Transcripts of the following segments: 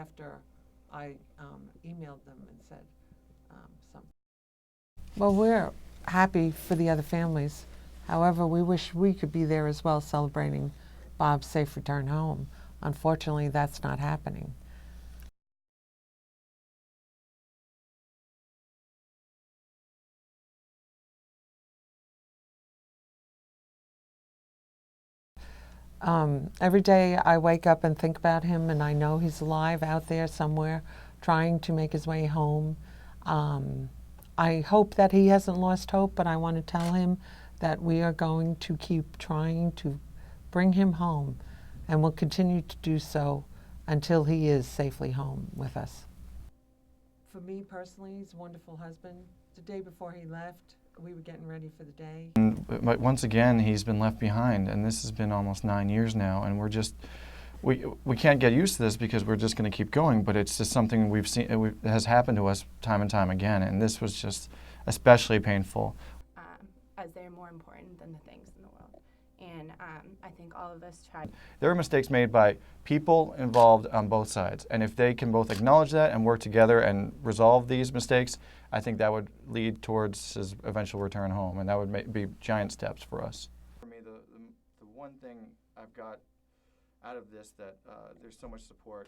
after I emailed them and said something. Well, we're happy for the other families. However, we wish we could be there as well celebrating Bob's safe return home. Unfortunately, that's not happening. Every day I wake up and think about him, and I know he's alive out there somewhere trying to make his way home. I hope that he hasn't lost hope, but I want to tell him that we are going to keep trying to bring him home, and we'll continue to do so until he is safely home with us. For me personally, he's a wonderful husband. The day before he left, we were getting ready for the day. But once again, he's been left behind, and this has been almost 9 years now, and we can't get used to this because we're just going to keep going, but it's just something we've seen, has happened to us time and time again, and this was just especially painful. As they're more important than the things in the world. And I think all of us try. There are mistakes made by people involved on both sides, and if they can both acknowledge that and work together and resolve these mistakes, I think that would lead towards his eventual return home, and that would be giant steps for us. For me, the one thing I've got out of this that there's so much support.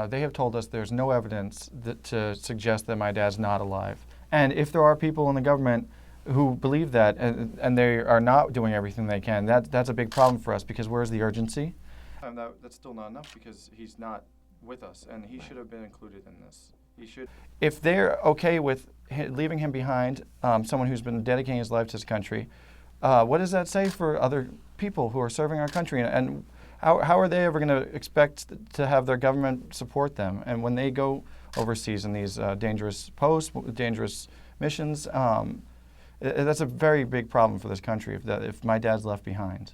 They have told us there's no evidence to suggest that my dad's not alive. And if there are people in the government who believe that and they are not doing everything they can, that's a big problem for us, because where's the urgency? That's still not enough, because he's not with us, and he should have been included in this. He should. If they're okay with leaving him behind, someone who's been dedicating his life to his country, what does that say for other people who are serving our country? And how are they ever going to expect to have their government support them? And when they go overseas in these dangerous posts, dangerous missions, that's a very big problem for this country if my dad's left behind.